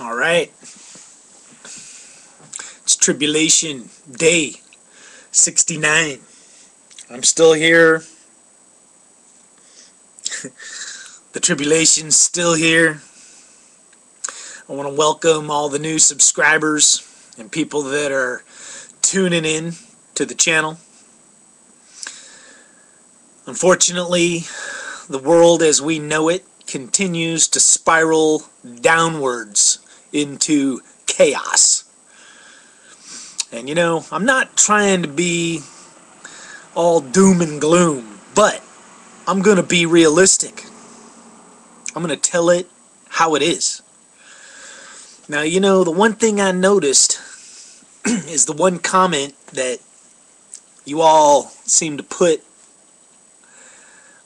All right. It's Tribulation Day 69. I'm still here. The Tribulation's still here. I want to welcome all the new subscribers and people that are tuning in to the channel. Unfortunately, the world as we know it continues to spiral downwards into chaos. And you know, I'm not trying to be all doom and gloom, but I'm going to be realistic. I'm going to tell it how it is. Now, you know, the one thing I noticed is the one comment that you all seem to put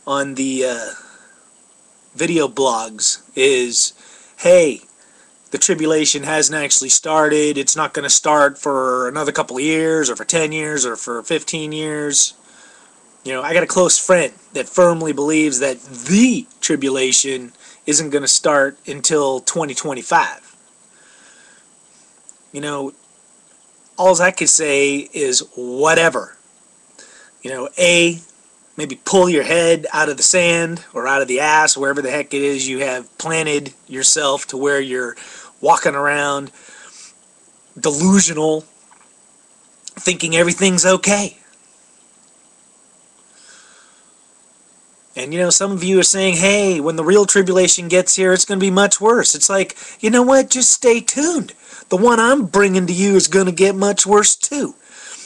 on the video blogs is, hey, the tribulation hasn't actually started. It's not going to start for another couple of years, or for 10 years, or for 15 years. You know, I got a close friend that firmly believes that the tribulation isn't going to start until 2025. You know, all I could say is whatever. You know, maybe pull your head out of the sand or out of the ass, wherever the heck it is you have planted yourself to where you're walking around delusional, thinking everything's okay. And you know, some of you are saying, hey, when the real tribulation gets here, it's going to be much worse. It's like, you know what? Just stay tuned. The one I'm bringing to you is going to get much worse too.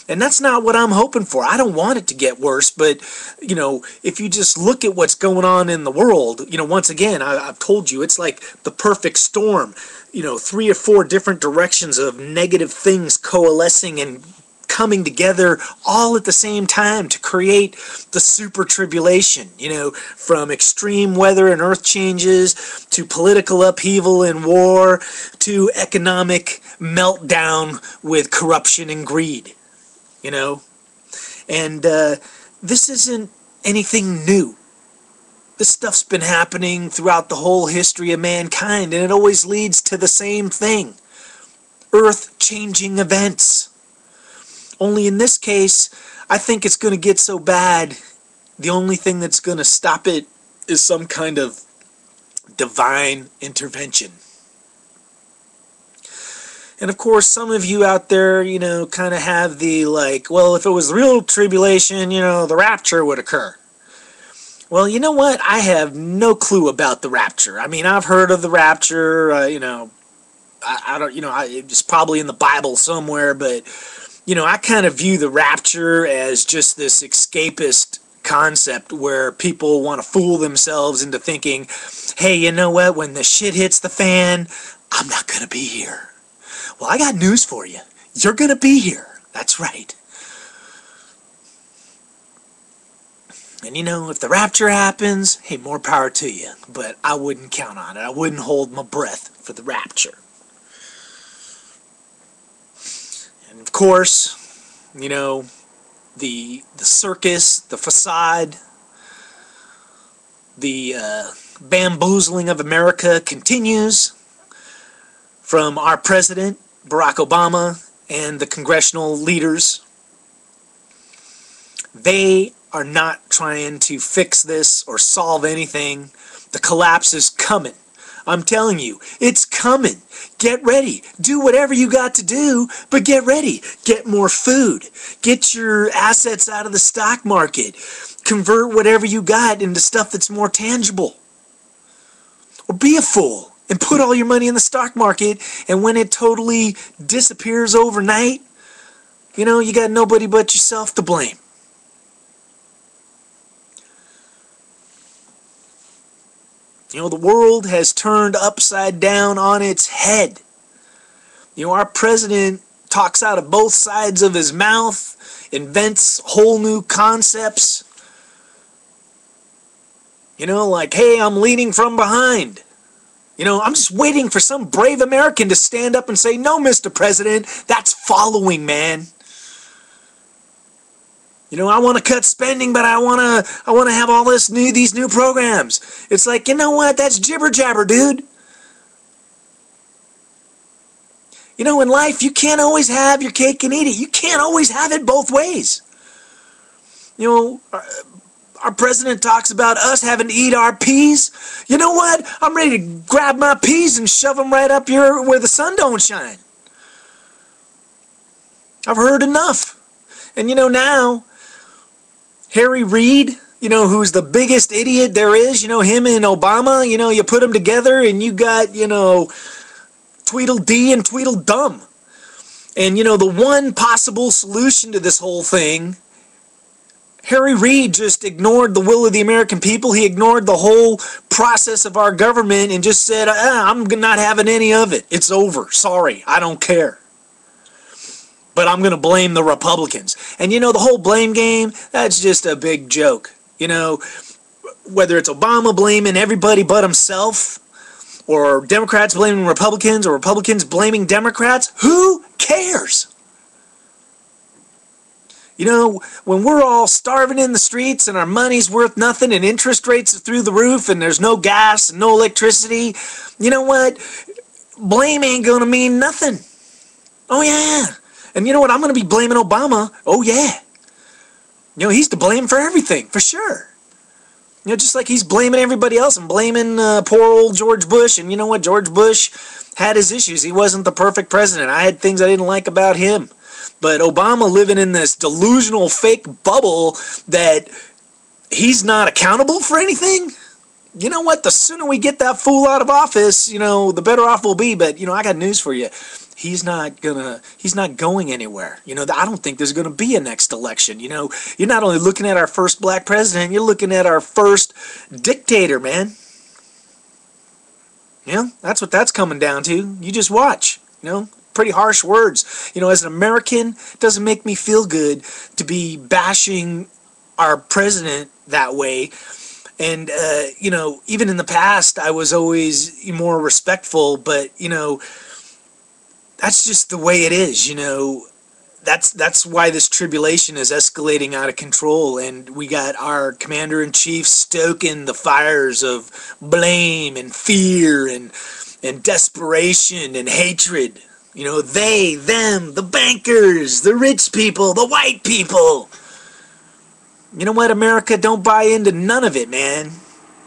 And that's not what I'm hoping for. I don't want it to get worse, but, you know, if you just look at what's going on in the world, you know, once again, I've told you, it's like the perfect storm. You know, 3 or 4 different directions of negative things coalescing and coming together all at the same time to create the super tribulation. You know, from extreme weather and earth changes to political upheaval and war to economic meltdown with corruption and greed. You know, and this isn't anything new. This stuff's been happening throughout the whole history of mankind, and it always leads to the same thing: earth-changing events. Only in this case, I think it's going to get so bad, the only thing that's going to stop it is some kind of divine intervention. And of course, some of you out there, you know, kind of have the, like, well, if it was real tribulation, you know, the rapture would occur. Well, you know what? I have no clue about the rapture. I mean, I've heard of the rapture, you know, I don't, you know, it's probably in the Bible somewhere, but, you know, I kind of view the rapture as just this escapist concept where people want to fool themselves into thinking, hey, you know what? When the shit hits the fan, I'm not going to be here. Well, I got news for you. You're going to be here. That's right. And you know, if the rapture happens, hey, more power to you. But I wouldn't count on it. I wouldn't hold my breath for the rapture. And of course, you know, the circus, the facade, the bamboozling of America continues from our president, Barack Obama, and the congressional leaders. They are not trying to fix this or solve anything. The collapse is coming. I'm telling you, it's coming. Get ready. Do whatever you got to do, but get ready. Get more food. Get your assets out of the stock market. Convert whatever you got into stuff that's more tangible. Or be a fool and put all your money in the stock market, and when it totally disappears overnight, you know, you got nobody but yourself to blame. You know, the world has turned upside down on its head. You know, our president talks out of both sides of his mouth, invents whole new concepts. You know, like, hey, I'm leading from behind. You know, I'm just waiting for some brave American to stand up and say, no, Mr. President, that's following, man. You know, I want to cut spending, but I want to have all these new programs. It's like, you know what? That's jibber jabber, dude. You know, in life, you can't always have your cake and eat it. You can't always have it both ways. You know, our president talks about us having to eat our peas. You know what? I'm ready to grab my peas and shove them right up here where the sun don't shine. I've heard enough. And you know, now, Harry Reid, you know, who's the biggest idiot there is, you know, him and Obama, you know, you put them together and you got, you know, Tweedledee and Tweedledum. And, you know, the one possible solution to this whole thing, Harry Reid just ignored the will of the American people. He ignored the whole process of our government and just said, I'm not having any of it. It's over. Sorry, I don't care. But I'm going to blame the Republicans. And, you know, the whole blame game, that's just a big joke. You know, whether it's Obama blaming everybody but himself, or Democrats blaming Republicans, or Republicans blaming Democrats, who cares? You know, when we're all starving in the streets and our money's worth nothing and interest rates are through the roof and there's no gas and no electricity, you know what? Blame ain't going to mean nothing. Oh, yeah. And you know what? I'm going to be blaming Obama. Oh, yeah. You know, he's to blame for everything, for sure. You know, just like he's blaming everybody else and blaming poor old George Bush. And you know what? George Bush had his issues. He wasn't the perfect president. I had things I didn't like about him. But Obama living in this delusional fake bubble that he's not accountable for anything. You know what? The sooner we get that fool out of office, you know, the better off we'll be. But, you know, I got news for you. He's not going anywhere. You know, I don't think there's going to be a next election. You know, you're not only looking at our first black president, you're looking at our first dictator, man. Yeah, that's what that's coming down to. You just watch, you know. Pretty harsh words. You know, as an American, it doesn't make me feel good to be bashing our president that way. And, you know, even in the past, I was always more respectful, but, you know, that's just the way it is, you know. That's why this tribulation is escalating out of control, and we got our commander-in-chief stoking the fires of blame and fear and desperation and hatred. You know, they, them, the bankers, the rich people, the white people. You know what, America? Don't buy into none of it, man.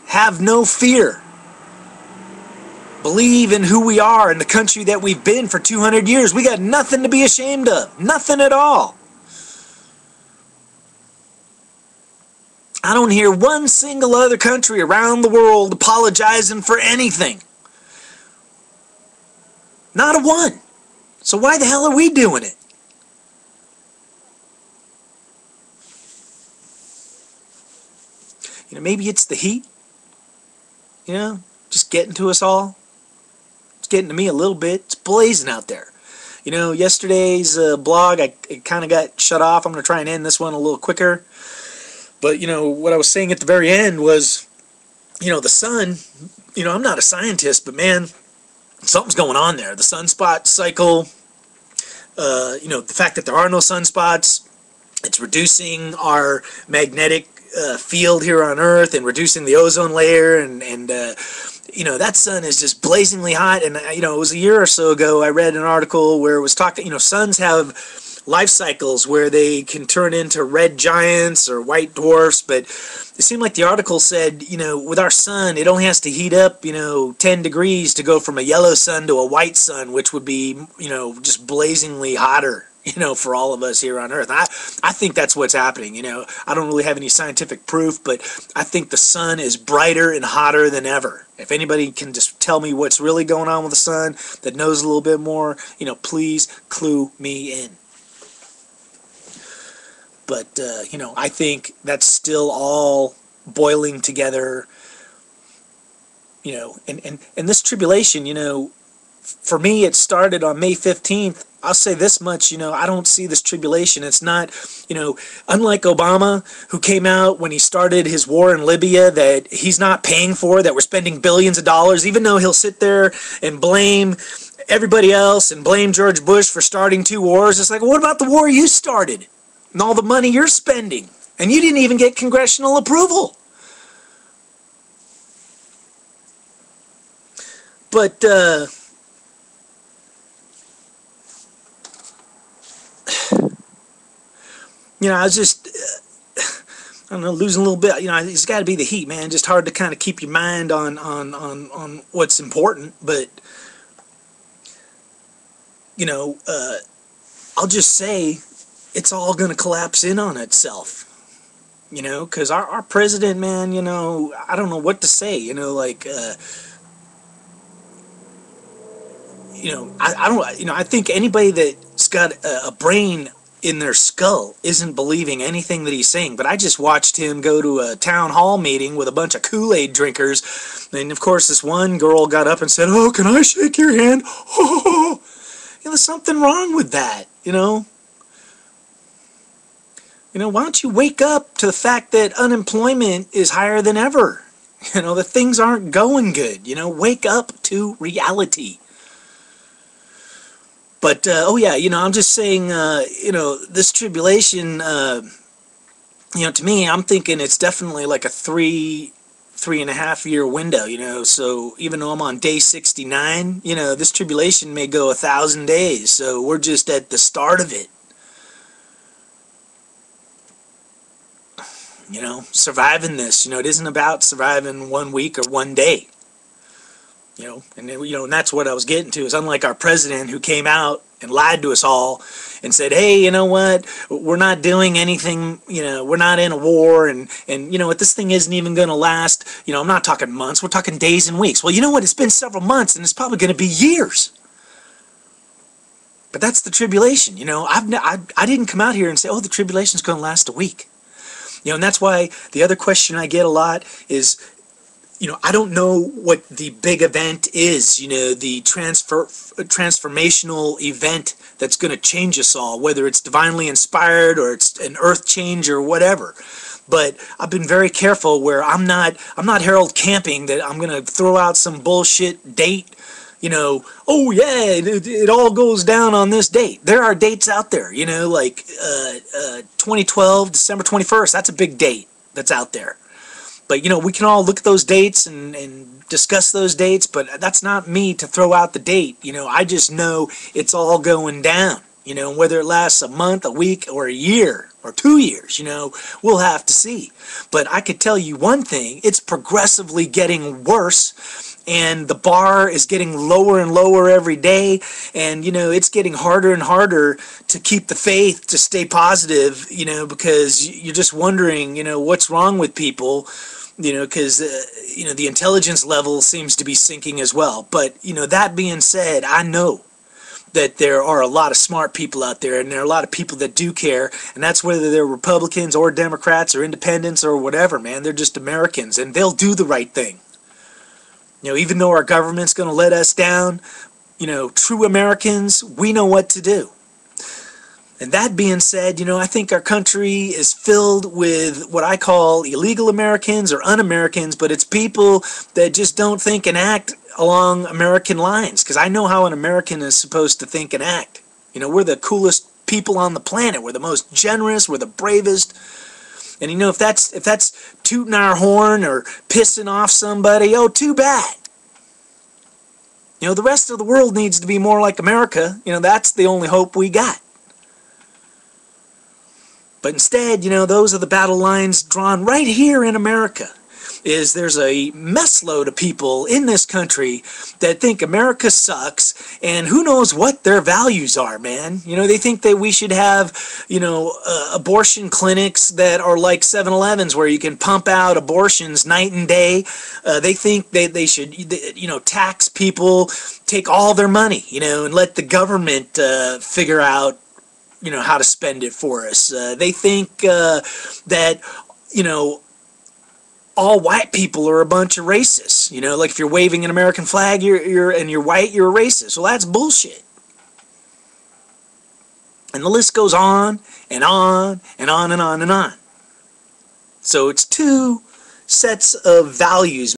Have no fear. Believe in who we are and the country that we've been for 200 years. We got nothing to be ashamed of. Nothing at all. I don't hear one single other country around the world apologizing for anything. Not a one. So why the hell are we doing it? You know, maybe it's the heat. You know, just getting to us all. It's getting to me a little bit. It's blazing out there. You know, yesterday's blog, it kind of got shut off. I'm going to try and end this one a little quicker. But, you know, what I was saying at the very end was, you know, the sun, you know, I'm not a scientist, but man, something's going on there. The sunspot cycle, you know, the fact that there are no sunspots, it's reducing our magnetic field here on Earth and reducing the ozone layer, and you know, that sun is just blazingly hot. And you know, it was a year or so ago I read an article where it was talking, you know, suns have life cycles where they can turn into red giants or white dwarfs, but it seemed like the article said, you know, with our sun, it only has to heat up, you know, 10 degrees to go from a yellow sun to a white sun, which would be, you know, just blazingly hotter, you know, for all of us here on Earth. I think that's what's happening, you know. I don't really have any scientific proof, but I think the sun is brighter and hotter than ever. If anybody can just tell me what's really going on with the sun that knows a little bit more, you know, please clue me in. But, you know, I think that's still all boiling together, you know, and this tribulation, you know, for me, it started on May 15th. I'll say this much, you know, I don't see this tribulation. It's not, you know, unlike Obama, who came out when he started his war in Libya that he's not paying for, that we're spending billions of dollars, even though he'll sit there and blame everybody else and blame George Bush for starting 2 wars. It's like, well, what about the war you started? And all the money you're spending, and you didn't even get congressional approval. But I was just, I don't know, losing a little bit. It's got to be the heat, man. Just hard to kind of keep your mind on what's important. But, I'll just say it's all going to collapse in on itself. Because our president, man, I don't know what to say. I don't, I think anybody that's got a brain in their skull isn't believing anything that he's saying. But I just watched him go to a town hall meeting with a bunch of Kool-Aid drinkers, and of course this one girl got up and said, "Oh, can I shake your hand?" Oh, there's something wrong with that. Why don't you wake up to the fact that unemployment is higher than ever? That things aren't going good. Wake up to reality. But, oh yeah, I'm just saying, this tribulation, to me, I'm thinking it's definitely like a 3.5 year window, so even though I'm on day 69, this tribulation may go 1,000 days, so we're just at the start of it. Surviving this, it isn't about surviving 1 week or 1 day. And that's what I was getting to, is unlike our president who came out and lied to us all and said, hey, you know what, we're not doing anything, we're not in a war, and what, this thing isn't even going to last, I'm not talking months, we're talking days and weeks. Well, you know what, it's been several months, and it's probably going to be years. But that's the tribulation, I didn't come out here and say, oh, the tribulation's going to last a week. And that's why the other question I get a lot is, I don't know what the big event is, the transformational event that's going to change us all, whether it's divinely inspired or it's an earth change or whatever. But I've been very careful where I'm not Harold Camping that I'm going to throw out some bullshit date, oh yeah, it all goes down on this date. There are dates out there, like 2012, December 21st, that's a big date that's out there. But, we can all look at those dates and discuss those dates, but that's not me to throw out the date. I just know it's all going down. Whether it lasts a month, a week, or a year, or 2 years, we'll have to see. But I could tell you one thing, it's progressively getting worse, and the bar is getting lower and lower every day, and, it's getting harder and harder to keep the faith, to stay positive, because you're just wondering, what's wrong with people, because, the intelligence level seems to be sinking as well. But, that being said, I know that there are a lot of smart people out there, and there are a lot of people that do care, and that's whether they're Republicans or Democrats or independents or whatever, man. They're just Americans, and they'll do the right thing. Even though our government's going to let us down, true Americans, we know what to do. And that being said, I think our country is filled with what I call illegal Americans or un-Americans, but it's people that just don't think and act along American lines, because I know how an American is supposed to think and act. We're the coolest people on the planet. We're the most generous. We're the bravest. And if that's tooting our horn or pissing off somebody, oh, too bad. The rest of the world needs to be more like America. That's the only hope we got. But instead, those are the battle lines drawn right here in America. There's a mess load of people in this country that think America sucks, and who knows what their values are, man. They think that we should have, abortion clinics that are like 7-Elevens where you can pump out abortions night and day. They think they should, tax people, take all their money, and let the government figure out, how to spend it for us. They think that, all white people are a bunch of racists. Like if you're waving an American flag, you're white, you're a racist. Well, that's bullshit. And the list goes on and on and on and on and on. So it's two sets of values.